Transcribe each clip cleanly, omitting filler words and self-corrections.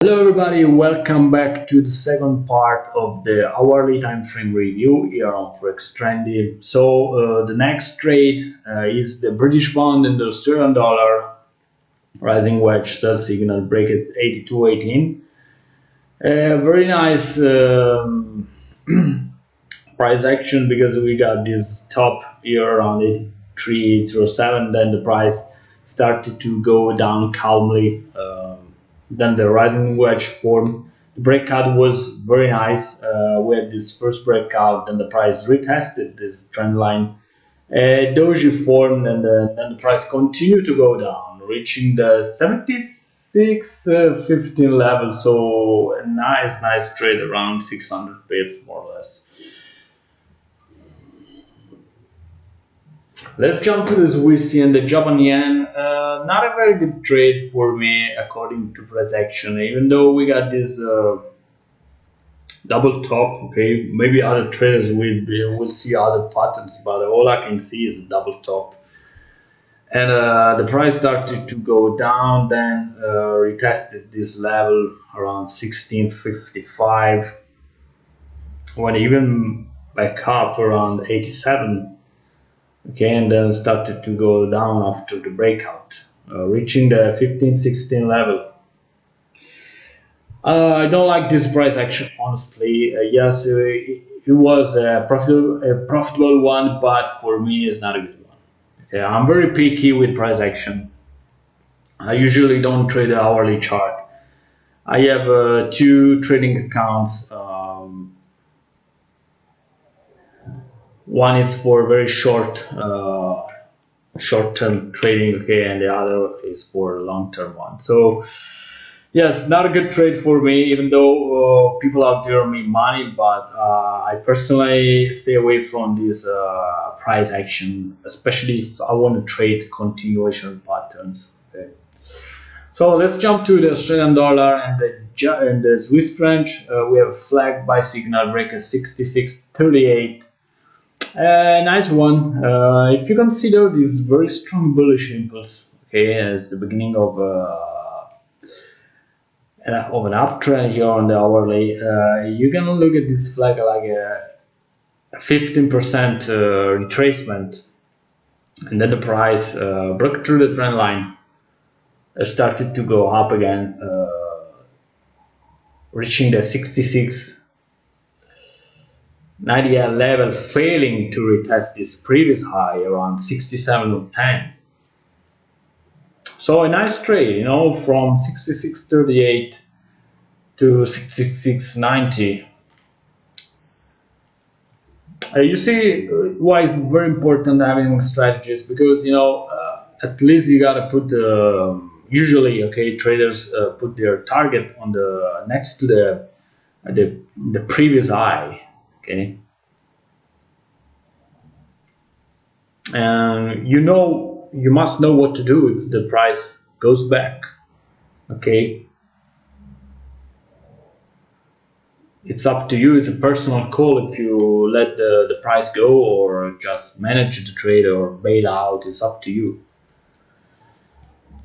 Hello everybody, welcome back to the second part of the hourly time frame review here on ForexTrendy. So the next trade is the British pound and the Australian dollar rising wedge sell signal break at 82.18. Very nice price action because we got this top here around 83.07, then the price started to go down calmly. Then the rising wedge formed. The breakout was very nice. We had this first breakout, then the price retested this trend line. Doji formed, and then the price continued to go down, reaching the 76.15 level. So a nice trade around 600 pips more or less. Let's jump to the Swiss and the Japan yen. Not a very good trade for me according to price action, even though we got this double top. Okay, maybe other traders will see other patterns, but all I can see is a double top. And the price started to go down, then retested this level around 16.55, when even back up around 87. Okay, and then started to go down after the breakout, reaching the 15.16 level. I don't like this price action, honestly. Yes, it was a profitable one, but for me, it's not a good one. Okay, I'm very picky with price action. I usually don't trade the hourly chart. I have two trading accounts. One is for very short-term trading, okay, and the other is for long-term one. So yes, not a good trade for me, even though people out there make money, but I personally stay away from this price action, especially if I want to trade continuation patterns. Okay. So let's jump to the Australian dollar and the Swiss franc. We have a flag buy signal break at 66.38. Nice one. If you consider this very strong bullish impulse, okay, as the beginning of an uptrend here on the hourly, you can look at this flag like a 15% retracement, and then the price broke through the trend line, started to go up again, reaching the 66.98 level, failing to retest this previous high around 67.10. So a nice trade, you know, from 66.38 to 66.90. You see why it's very important having strategies, because, you know, at least you gotta put usually, okay, traders put their target on the next to the previous high. Okay, and you must know what to do if the price goes back. Okay, it's up to you. It's a personal call if you let the price go or just manage the trade or bail out. It's up to you.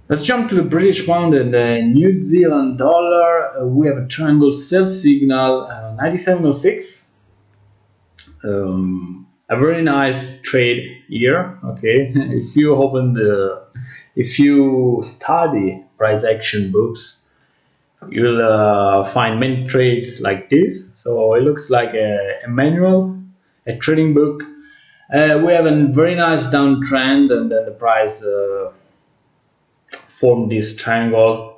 Let's jump to the British pound and the New Zealand dollar. We have a triangle sell signal 97.06. A very nice trade here. Okay, if you study price action books, you'll find many trades like this. So it looks like a manual, a trading book. We have a very nice downtrend, and then the price formed this triangle,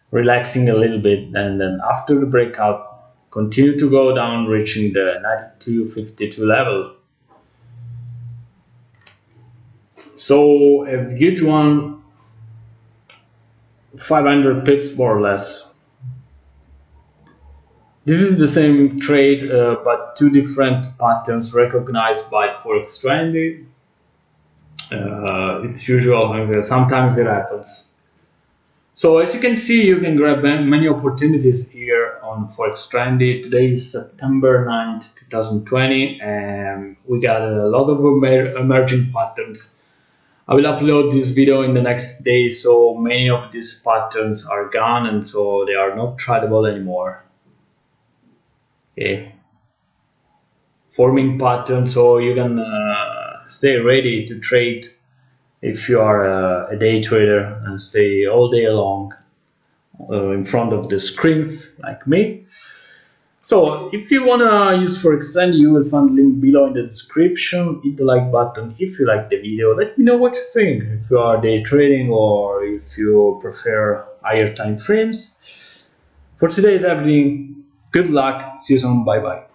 relaxing a little bit, and then after the breakout continue to go down, reaching the 92.52 level. So a huge one, 500 pips more or less. This is the same trade, but two different patterns recognized by ForexTrendy. It's usual, sometimes it happens. So as you can see, you can grab many opportunities here on ForexTrendy. Today is September 9th, 2020, and we got a lot of emerging patterns. I will upload this video in the next day, so many of these patterns are gone and so they are not tradable anymore. Okay, forming patterns so you can stay ready to trade if you are a day trader and stay all day long in front of the screens like me. So if you want to use ForexTrendy, you will find the link below in the description. Hit the like button if you like the video. Let me know what you think, if you are day trading or if you prefer higher time frames. For today is everything. Good luck. See you soon. Bye bye.